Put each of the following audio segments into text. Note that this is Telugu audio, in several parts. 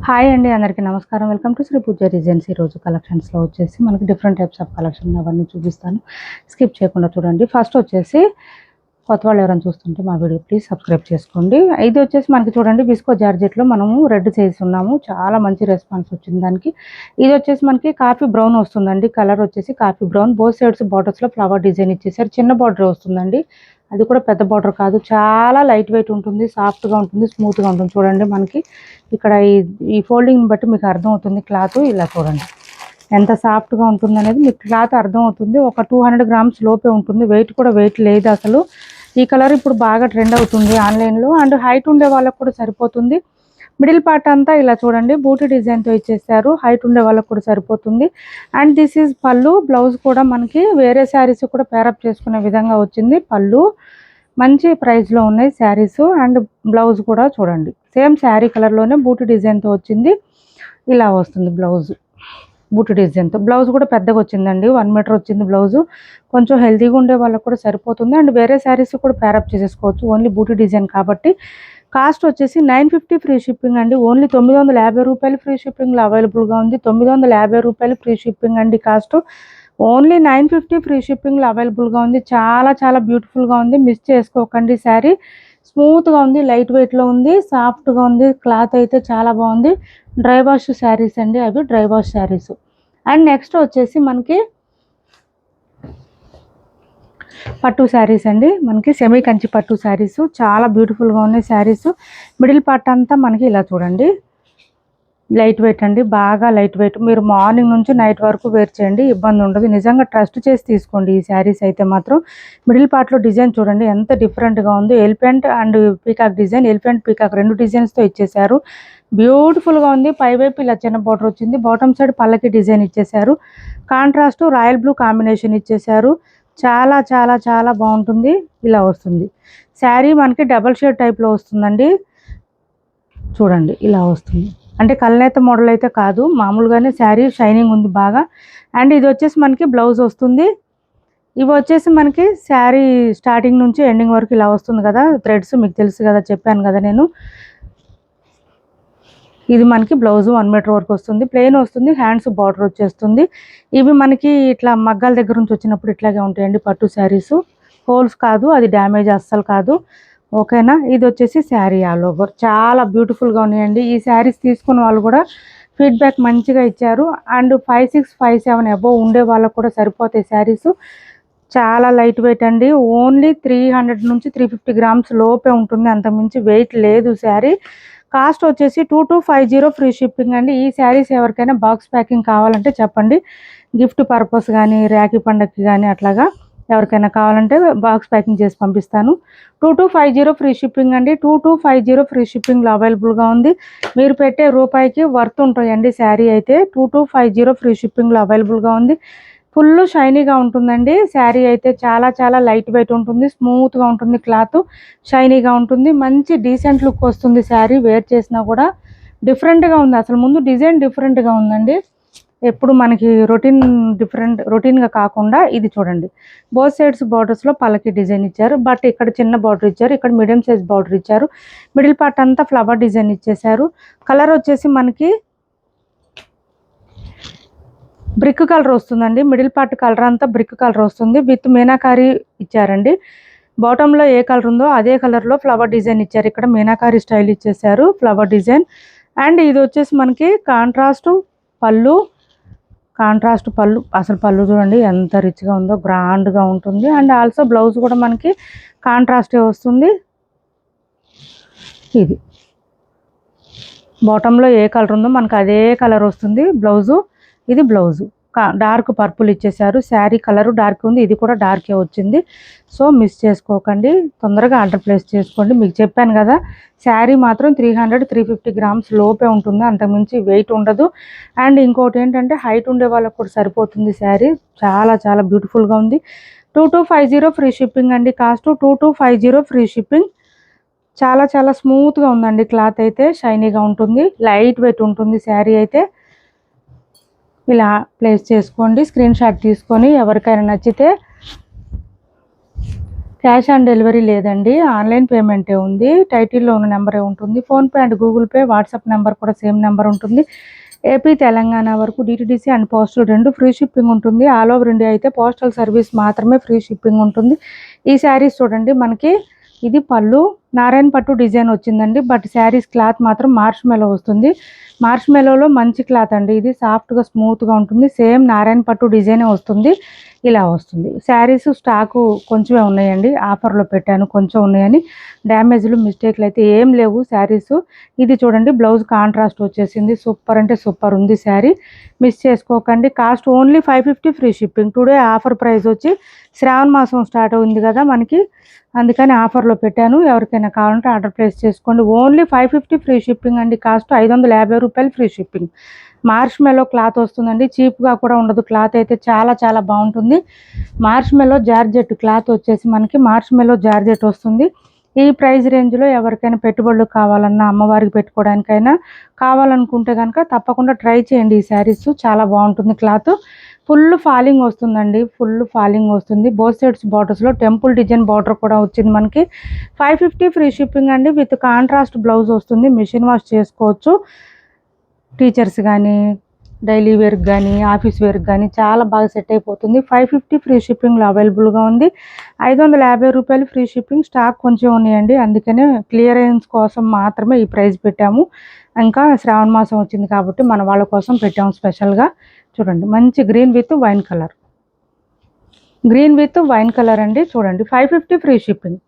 హాయ్ అండి, అందరికీ నమస్కారం. Welcome to Sri Pooja designs. ఈరోజు కలెక్షన్స్లో వచ్చేసి మనకి డిఫరెంట్ టైప్స్ ఆఫ్ కలెక్షన్ అవన్నీ చూపిస్తాను. స్కిప్ చేయకుండా చూడండి. ఫస్ట్ వచ్చేసి కొత్త వాళ్ళు ఎవరైనా చూస్తుంటే మా వీడియో ప్లీజ్ సబ్స్క్రైబ్ చేసుకోండి. ఇది వచ్చేసి మనకి చూడండి విస్కో జార్జెట్లో మనము రెడ్ చేస్తున్నాము. చాలా మంచి రెస్పాన్స్ వచ్చింది దానికి. ఇది వచ్చేసి మనకి కాఫీ బ్రౌన్ వస్తుందండి. కలర్ వచ్చేసి కాఫీ బ్రౌన్. బోత్ సైడ్స్ బార్డర్స్లో ఫ్లవర్ డిజైన్ ఇచ్చేసారు. చిన్న బార్డర్ వస్తుందండి, అది కూడా పెద్ద బార్డర్ కాదు. చాలా లైట్ వెయిట్ ఉంటుంది, సాఫ్ట్గా ఉంటుంది, స్మూత్గా ఉంటుంది. చూడండి మనకి ఇక్కడ ఈ ఫోల్డింగ్ బట్టి మీకు అర్థమవుతుంది. క్లాత్ ఇలా చూడండి ఎంత సాఫ్ట్గా ఉంటుంది అనేది మీకు క్లాత్ అర్థమవుతుంది. ఒక 200 గ్రామ్స్ లోపే ఉంటుంది. వెయిట్ కూడా వెయిట్ లేదు అసలు. ఈ కలర్ ఇప్పుడు బాగా ట్రెండ్ అవుతుంది ఆన్లైన్లో. అండ్ హైట్ ఉండే వాళ్ళకు కూడా సరిపోతుంది. మిడిల్ పార్ట్ అంతా ఇలా చూడండి బూటీ డిజైన్తో ఇచ్చేసారు. హైట్ ఉండే వాళ్ళకు కూడా సరిపోతుంది. అండ్ దిస్ ఈజ్ పళ్ళు. బ్లౌజ్ కూడా మనకి వేరే శారీస్ కూడా పేరప్ చేసుకునే విధంగా వచ్చింది. పళ్ళు మంచి ప్రైస్లో ఉన్నాయి శారీస్. అండ్ బ్లౌజ్ కూడా చూడండి సేమ్ శారీ కలర్లోనే బూటీ డిజైన్తో వచ్చింది. ఇలా వస్తుంది బ్లౌజ్ బూటీ డిజైన్తో. బ్లౌజ్ కూడా పెద్దగా వచ్చిందండి, 1 మీటర్ వచ్చింది బ్లౌజు. కొంచెం హెల్తీగా ఉండే వాళ్ళకు కూడా సరిపోతుంది. అండ్ వేరే శారీస్ కూడా పేరప్ చేసేసుకోవచ్చు, ఓన్లీ బూటీ డిజైన్ కాబట్టి. కాస్ట్ వచ్చేసి 950 ఫ్రీ షిప్పింగ్ అండి. ఓన్లీ 950 రూపాయలు ఫ్రీ షిప్పింగ్లో అవైలబుల్గా ఉంది. 950 రూపాయలు ఫ్రీ షిప్పింగ్ అండి కాస్ట్. ఓన్లీ 950 ఫ్రీ షిప్పింగ్లో అవైలబుల్గా ఉంది. చాలా చాలా బ్యూటిఫుల్గా ఉంది, మిస్ చేసుకోకండి. శారీ స్మూత్గా ఉంది, లైట్ వెయిట్లో ఉంది, సాఫ్ట్గా ఉంది. క్లాత్ అయితే చాలా బాగుంది. డ్రై వాష్ శారీస్ అండి, అవి dry wash saris. And next వచ్చేసి మనకి పట్టు శారీస్ అండి. మనకి సెమీ కంచి పట్టు శారీస్ చాలా బ్యూటిఫుల్గా ఉన్నాయి శారీస్. మిడిల్ పార్ట్ అంతా మనకి ఇలా చూడండి లైట్ వెయిట్ అండి, బాగా లైట్ వెయిట్. మీరు మార్నింగ్ నుంచి నైట్ వరకు వేర్ చేయండి, ఇబ్బంది ఉండదు. నిజంగా ట్రస్ట్ చేసి తీసుకోండి ఈ శారీస్ అయితే మాత్రం. మిడిల్ పార్ట్లో డిజైన్ చూడండి ఎంత డిఫరెంట్గా ఉంది. Elephant and peacock design, elephant peacock 2 డిజైన్స్తో ఇచ్చేసారు. బ్యూటిఫుల్గా ఉంది. పైవైపు ఇలా చిన్న బార్డర్ వచ్చింది, బాటమ్ సైడ్ పల్లకి డిజైన్ ఇచ్చేసారు. కాంట్రాస్ట్ రాయల్ బ్లూ కాంబినేషన్ ఇచ్చేసారు. చాలా చాలా చాలా బాగుంటుంది. ఇలా వస్తుంది శారీ మనకి డబల్ షేడ్ టైప్లో వస్తుందండి. చూడండి ఇలా వస్తుంది, అంటే కల్నేత మోడల్ అయితే కాదు, మామూలుగానే శారీ షైనింగ్ ఉంది బాగా. అండ్ ఇది వచ్చేసి మనకి బ్లౌజ్ వస్తుంది. ఇవి వచ్చేసి మనకి శారీ స్టార్టింగ్ నుంచి ఎండింగ్ వరకు ఇలా వస్తుంది కదా, థ్రెడ్స్ మీకు తెలుసు కదా, చెప్పాను కదా నేను. ఇది మనకి బ్లౌజ్ 1 మీటర్ వరకు వస్తుంది, ప్లెయిన్ వస్తుంది, హ్యాండ్స్ బార్డర్ వచ్చేస్తుంది. ఇవి మనకి ఇట్లా మగ్గాల దగ్గర నుంచి వచ్చినప్పుడు ఇట్లాగే ఉంటాయండి పట్టు శారీస్. హోల్స్ కాదు, అది డ్యామేజ్ అస్సలు కాదు. ఓకేనా. ఇది వచ్చేసి శారీ ఆల్ ఓవర్ చాలా బ్యూటిఫుల్గా ఉన్నాయండి. ఈ శారీస్ తీసుకున్న వాళ్ళు కూడా ఫీడ్బ్యాక్ మంచిగా ఇచ్చారు. అండ్ 56, 57 అబోవ్ ఉండే వాళ్ళకు కూడా సరిపోతాయి శారీస్. చాలా లైట్ వెయిట్ అండి. ఓన్లీ 300 నుంచి 350 గ్రామ్స్ లోపే ఉంటుంది, అంతకుమించి వెయిట్ లేదు శారీ. కాస్ట్ వచ్చేసి 2250 ఫ్రీ షిప్పింగ్ అండి. ఈ శారీస్ ఎవరికైనా బాక్స్ ప్యాకింగ్ కావాలంటే చెప్పండి, గిఫ్ట్ పర్పస్ కానీ రాఖీ పండగకి కానీ అట్లాగా ఎవరికైనా కావాలంటే బాక్స్ ప్యాకింగ్ చేసి పంపిస్తాను. 2250 ఫ్రీ షిప్పింగ్ అండి. 2250 ఫ్రీ షిప్పింగ్లో అవైలబుల్గా ఉంది. మీరు పెట్టే రూపాయికి వర్త్ ఉంటాయండి శారీ అయితే. 2250 ఫ్రీ షిప్పింగ్లో అవైలబుల్గా ఉంది. ఫుల్ షైనీగా ఉంటుందండి శారీ అయితే. చాలా చాలా లైట్ వెయిట్ ఉంటుంది, స్మూత్గా ఉంటుంది, క్లాత్ షైనీగా ఉంటుంది, మంచి డీసెంట్ లుక్ వస్తుంది శారీ. వేర్ చేసినా కూడా డిఫరెంట్గా ఉంది. అసలు ముందు డిజైన్ డిఫరెంట్గా ఉందండి. ఎప్పుడు మనకి రొటీన్గా కాకుండా ఇది చూడండి బోత్ సైడ్స్ బార్డర్స్లో పల్లకి డిజైన్ ఇచ్చారు. బట్ ఇక్కడ చిన్న బార్డర్ ఇచ్చారు, ఇక్కడ మీడియం సైజ్ బార్డర్ ఇచ్చారు. మిడిల్ పార్ట్ అంతా ఫ్లవర్ డిజైన్ ఇచ్చేసారు. కలర్ వచ్చేసి మనకి బ్రిక్ కలర్ వస్తుందండి. మిడిల్ పార్ట్ కలర్ అంతా బ్రిక్ కలర్ వస్తుంది, విత్ మీనాకారి ఇచ్చారండి. బాటంలో ఏ కలర్ ఉందో అదే కలర్లో ఫ్లవర్ డిజైన్ ఇచ్చారు. ఇక్కడ మీనాకారి స్టైల్ ఇచ్చేసారు, ఫ్లవర్ డిజైన్. అండ్ ఇది వచ్చేసి మనకి కాంట్రాస్ట్ పళ్ళు. అసలు పళ్ళు చూడండి ఎంత రిచ్గా ఉందో, గ్రాండ్గా ఉంటుంది. అండ్ ఆల్సో బ్లౌజ్ కూడా మనకి కాంట్రాస్టే వస్తుంది. ఇది బాటంలో ఏ కలర్ ఉందో మనకు అదే కలర్ వస్తుంది బ్లౌజు. ఇది బ్లౌజు డార్క్ పర్పుల్ ఇచ్చేసారు. శారీ కలరు డార్క్ ఉంది, ఇది కూడా డార్కే వచ్చింది. సో మిస్ చేసుకోకండి, తొందరగా ఆర్డర్ ప్లేస్ చేసుకోండి. మీకు చెప్పాను కదా శారీ మాత్రం 300-350 గ్రామ్స్ లోపే ఉంటుంది, అంతకుమించి వెయిట్ ఉండదు. అండ్ ఇంకోటి ఏంటంటే హైట్ ఉండే వాళ్ళకు కూడా సరిపోతుంది శారీ. చాలా చాలా బ్యూటిఫుల్గా ఉంది. 2250 ఫ్రీ షిప్పింగ్ అండి. Cost 2250 free shipping. చాలా చాలా స్మూత్గా ఉందండి క్లాత్ అయితే, షైనీగా ఉంటుంది, లైట్ వెయిట్ ఉంటుంది శారీ అయితే. ఇలా ప్లేస్ చేసుకోండి, స్క్రీన్ షాట్ తీసుకొని ఎవరికైనా నచ్చితే క్యాష్ ఆన్ డెలివరీ లేదండి, ఆన్లైన్ పేమెంటే ఉంది. టైటిల్లో ఉన్న నెంబరే ఉంటుంది. PhonePe and Google pay, WhatsApp number కూడా సేమ్ నెంబర్ ఉంటుంది. ఏపీ తెలంగాణ వరకు DTDC and postal 2 free shipping ఉంటుంది. ఆల్ ఓవర్ ఇండియా అయితే పోస్టల్ సర్వీస్ మాత్రమే ఫ్రీ షిప్పింగ్ ఉంటుంది. ఈ శారీస్ చూడండి, మనకి ఇది పళ్ళు నారాయణ పట్టు డిజైన్ వచ్చిందండి. బట్ శారీస్ క్లాత్ మాత్రం మార్ష్ మెలో వస్తుంది. మార్ష్ మెలోలో మంచి క్లాత్ అండి, ఇది సాఫ్ట్గా స్మూత్గా ఉంటుంది. సేమ్ నారాయణ పట్టు డిజైనే వస్తుంది, ఇలా వస్తుంది. శారీస్ స్టాకు కొంచెమే ఉన్నాయండి, ఆఫర్లో పెట్టాను కొంచెం ఉన్నాయని. డ్యామేజ్లు మిస్టేక్లు అయితే ఏం లేవు శారీస్. ఇది చూడండి, బ్లౌజ్ కాంట్రాస్ట్ వచ్చేసింది, సూపర్ అంటే సూపర్ ఉంది శారీ. మిస్ చేసుకోకండి. Cost only 550 free shipping. Today offer price వచ్చి శ్రావణ మాసం స్టార్ట్ అయింది కదా మనకి, అందుకని ఆఫర్లో పెట్టాను. ఎవరికైనా కావాలంటే ఆర్డర్ ప్లేస్ చేసుకోండి. ఓన్లీ 550 ఫ్రీ షిప్పింగ్ అండి. కాస్ట్ 550 రూపాయలు free shipping. Marshmallow cloth వస్తుందండి, చీప్గా కూడా ఉండదు. క్లాత్ అయితే చాలా చాలా బాగుంటుంది. మార్ష్ మెలో జార్జెట్ క్లాత్ వచ్చేసి మనకి మార్ష్ మెలో జార్జెట్ వస్తుంది. ఈ ప్రైస్ రేంజ్లో ఎవరికైనా పెట్టుబడులు కావాలన్నా, అమ్మవారికి పెట్టుకోవడానికైనా కావాలనుకుంటే కనుక తప్పకుండా ట్రై చేయండి. ఈ శారీస్ చాలా బాగుంటుంది. క్లాత్ ఫుల్ ఫాలింగ్ వస్తుందండి, ఫుల్ ఫాలింగ్ వస్తుంది. బోత్ సైడ్స్ బార్డర్స్లో టెంపుల్ డిజైన్ బార్డర్ కూడా వచ్చింది మనకి. 550 ఫ్రీ షిప్పింగ్ అండి. విత్ కాంట్రాస్ట్ బ్లౌజ్ వస్తుంది. మిషన్ వాష్ చేసుకోవచ్చు. టీచర్స్ కానీ, డైలీ వేర్కి కానీ, ఆఫీస్ వేర్కి కానీ చాలా బాగా సెట్ అయిపోతుంది. 550 ఫ్రీ షిప్పింగ్లో అవైలబుల్గా ఉంది. 550 రూపాయలు ఫ్రీ షిప్పింగ్. స్టాక్ కొంచెం ఉన్నాయండి, అందుకనే క్లియరెన్స్ కోసం మాత్రమే ఈ ప్రైస్ పెట్టాము. ఇంకా శ్రావణ మాసం వచ్చింది కాబట్టి మన వాళ్ళ కోసం పెట్టాము స్పెషల్గా. చూడండి, మంచి green with wine colour, green with wine colour అండి. చూడండి, 550 ఫ్రీ షిప్పింగ్.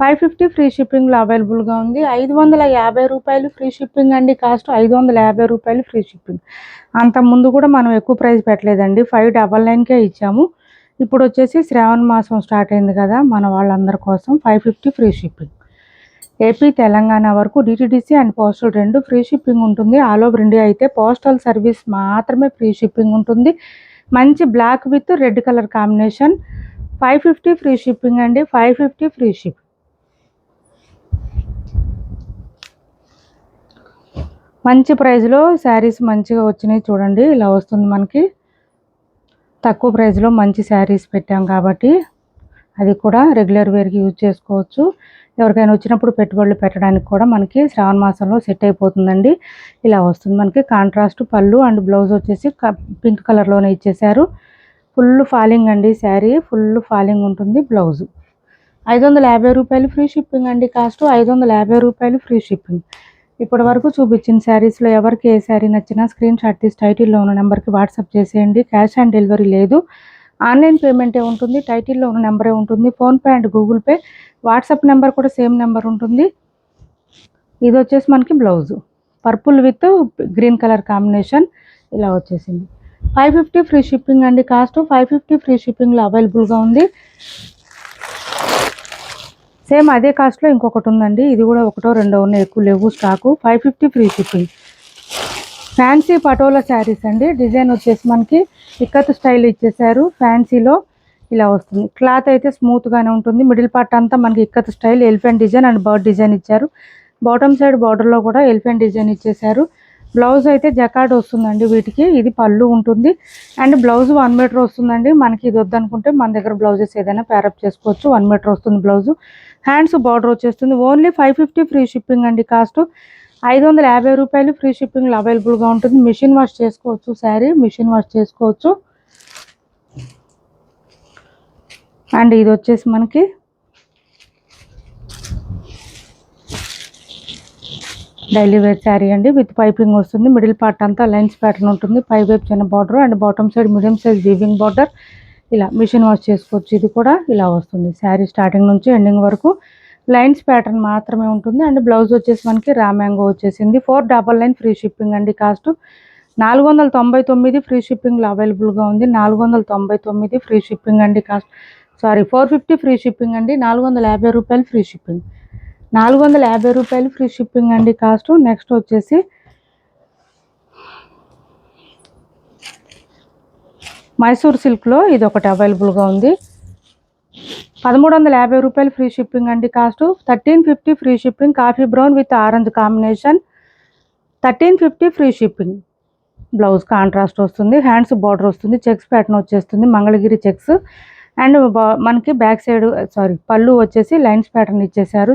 550 ఫ్రీ షిప్పింగ్లో అవైలబుల్గా ఉంది. 550 రూపాయలు ఫ్రీ షిప్పింగ్ అండి. కాస్ట్ 550 రూపాయలు ఫ్రీ షిప్పింగ్. అంత ముందు కూడా మనం ఎక్కువ ప్రైస్ పెట్టలేదండి, 599కే ఇచ్చాము. ఇప్పుడు వచ్చేసి శ్రావణ మాసం స్టార్ట్ అయింది కదా, మన వాళ్ళందరి కోసం 550 ఫ్రీ షిప్పింగ్. ఏపీ తెలంగాణ వరకు DTDC and postal 2 free shipping ఉంటుంది. ఆల్ ఓవర్ ఇండియా అయితే పోస్టల్ సర్వీస్ మాత్రమే ఫ్రీ షిప్పింగ్ ఉంటుంది. మంచి black with red colour combination. 550 free shipping అండి. 550 ఫ్రీ షిప్పింగ్. మంచి ప్రైస్లో శారీస్ మంచిగా వచ్చినాయి. చూడండి, ఇలా వస్తుంది మనకి. తక్కువ ప్రైస్లో మంచి శారీస్ పెట్టాం కాబట్టి అది కూడా రెగ్యులర్ వేర్కి యూజ్ చేసుకోవచ్చు. ఎవరికైనా వచ్చినప్పుడు పెట్టుబడులు పెట్టడానికి కూడా మనకి శ్రావణ మాసంలో సెట్ అయిపోతుందండి. ఇలా వస్తుంది మనకి. కాంట్రాస్ట్ పళ్ళు అండ్ బ్లౌజ్ వచ్చేసి పింక్ కలర్లోనే ఇచ్చేసారు. ఫుల్ ఫాలింగ్ అండి శారీ, ఫుల్ ఫాలింగ్ ఉంటుంది. బ్లౌజు 550 రూపాయలు ఫ్రీ షిప్పింగ్ అండి. కాస్ట్ 550 రూపాయలు ఫ్రీ షిప్పింగ్. ఇప్పటి వరకు చూపించిన శారీస్లో ఎవరికి ఏ శారీ నచ్చినా స్క్రీన్ షాట్ తీసి టైటిల్లో ఉన్న నెంబర్కి వాట్సాప్ చేసేయండి. క్యాష్ ఆన్ డెలివరీ లేదు, ఆన్లైన్ పేమెంటే ఉంటుంది. టైటిల్లో ఉన్న నెంబరే ఉంటుంది. PhonePe and Google pay, WhatsApp number కూడా సేమ్ నెంబర్ ఉంటుంది. ఇది వచ్చేసి మనకి blouse purple with green colour combination ఇలా వచ్చేసింది. 550 ఫ్రీ షిప్పింగ్ అండి. కాస్ట్ 550 ఫ్రీ షిప్పింగ్లో అవైలబుల్గా ఉంది. సేమ్ అదే కాస్ట్లో ఇంకొకటి ఉందండి, ఇది కూడా ఒకటో రెండో ఉన్నాయి, ఎక్కువ లేవు stock. 550 free shipping. Fancy patola saris అండి. డిజైన్ వచ్చేసి మనకి ఇక్కత్ స్టైల్ ఇచ్చేసారు. ఫ్యాన్సీలో ఇలా వస్తుంది. క్లాత్ అయితే స్మూత్గానే ఉంటుంది. మిడిల్ పార్ట్ అంతా మనకి ikat style, elephant design and bird design ఇచ్చారు. బాటమ్ సైడ్ బార్డర్లో కూడా ఎలిఫెంట్ డిజైన్ ఇచ్చేసారు. బ్లౌజ్ అయితే జకార్డ్ వస్తుందండి వీటికి. ఇది పళ్ళు ఉంటుంది అండ్ బ్లౌజ్ 1 మీటర్ వస్తుందండి. మనకి ఇది వద్దనుకుంటే మన దగ్గర బ్లౌజెస్ ఏదైనా ప్యారప్ చేసుకోవచ్చు. 1 మీటర్ వస్తుంది బ్లౌజు. హ్యాండ్స్ బార్డర్ వచ్చేస్తుంది. ఓన్లీ 550 ఫ్రీ షిప్పింగ్ అండి. కాస్ట్ 550 రూపాయలు ఫ్రీ షిప్పింగ్లో అవైలబుల్గా ఉంటుంది. మిషన్ వాష్ చేసుకోవచ్చు శారీ, మిషన్ వాష్ చేసుకోవచ్చు. అండ్ ఇది వచ్చేసి మనకి డైలీ వేర్ శారీ అండి. విత్ పైపింగ్ వస్తుంది. మిడిల్ పార్ట్ అంతా లైన్స్ ప్యాటర్న్ ఉంటుంది. పై వైపు చిన్న border and bottom side medium size weaving border. ఇలా మిషన్ వాష్ చేసుకోవచ్చు. ఇది కూడా ఇలా వస్తుంది. శారీ స్టార్టింగ్ నుంచి ఎండింగ్ వరకు లైన్స్ ప్యాటర్న్ మాత్రమే ఉంటుంది. అండ్ బ్లౌజ్ వచ్చేసి మనకి రా మ్యాంగో వచ్చేసింది. 499 ఫ్రీ షిప్పింగ్ అండి. కాస్ట్ 499 ఫ్రీ షిప్పింగ్లో అవైలబుల్గా ఉంది. 499 ఫ్రీ షిప్పింగ్ అండి. కాస్ట్ 450 ఫ్రీ షిప్పింగ్ అండి. 450 రూపాయలు ఫ్రీ షిప్పింగ్. 450 రూపాయలు ఫ్రీ షిప్పింగ్ అండి కాస్ట్. నెక్స్ట్ వచ్చేసి మైసూర్ సిల్క్లో ఇది ఒకటి అవైలబుల్గా ఉంది. 1350 రూపాయలు ఫ్రీ షిప్పింగ్ అండి. Cost 1350 free shipping. Coffee brown with orange combination. 1350 free shipping. Blouse contrast వస్తుంది. హ్యాండ్స్ బార్డర్ వస్తుంది. చెక్స్ ప్యాటర్న్ వచ్చేస్తుంది. మంగళగిరి చెక్స్. అండ్ మనకి బ్యాక్ సైడ్ పళ్ళు వచ్చేసి లైన్స్ ప్యాటర్న్ ఇచ్చేసారు.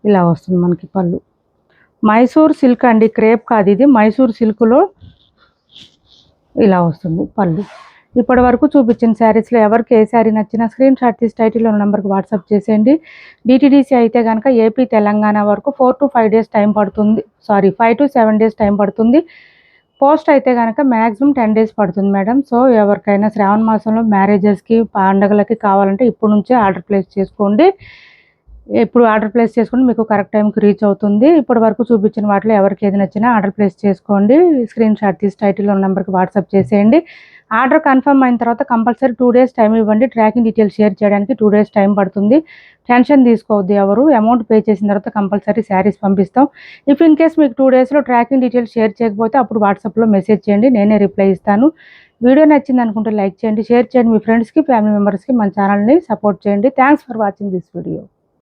ఇలా వస్తుంది మనకి పళ్ళు. మైసూర్ సిల్క్ అండి, క్రేప్ కాదు ఇది, మైసూర్ సిల్క్లో ఇలా వస్తుంది పళ్ళు. ఇప్పటి వరకు చూపించిన శారీస్లో ఎవరికి ఏ శారీ నచ్చినా స్క్రీన్ షాట్ తీసి టైటిల్లో ఉన్న నెంబర్కి వాట్సాప్ చేసేయండి. డిటీడీసీ అయితే కనుక ఏపీ తెలంగాణ వరకు 4 to 5 days టైం పడుతుంది. 5 to 7 days టైం పడుతుంది. పోస్ట్ అయితే కనుక మ్యాక్సిమం 10 days పడుతుంది మేడం. సో ఎవరికైనా శ్రావణ మాసంలో మ్యారేజెస్కి పండగలకి కావాలంటే ఇప్పుడు నుంచే ఆర్డర్ ప్లేస్ చేసుకోండి. మీకు కరెక్ట్ టైంకి రీచ్ అవుతుంది. ఇప్పటి వరకు చూపించిన వాటిలో ఎవరికి ఏది నచ్చినా ఆర్డర్ ప్లేస్ చేసుకోండి. స్క్రీన్ షాట్ తీసి టైటిల్లో ఉన్న నెంబర్కి వాట్సాప్ చేసేయండి. ఆర్డర్ కన్ఫర్మ్ అయిన తర్వాత కంపల్సరీ 2 days టైం ఇవ్వండి. ట్రాకింగ్ డీటెయిల్స్ షేర్ చేయడానికి 2 days టైం పడుతుంది. టెన్షన్ తీసుకోవద్దు ఎవరు. అమౌంట్ పే చేసిన తర్వాత కంపల్సరీ శారీస్ పంపిస్తాం. ఇఫ్ ఇన్ కేస్ మీకు 2 daysలో ట్రాకింగ్ డీటెయిల్స్ షేర్ చేయకపోతే అప్పుడు వాట్సాప్లో మెసేజ్ చేయండి, నేనే రిప్లై ఇస్తాను. వీడియో నచ్చింది అనుకుంటే లైక్ చేయండి, షేర్ చేయండి మీ ఫ్రెండ్స్కి, ఫ్యామిలీ మెంబర్స్కి. మన ఛానల్ని సపోర్ట్ చేయండి. Thanks for watching this video.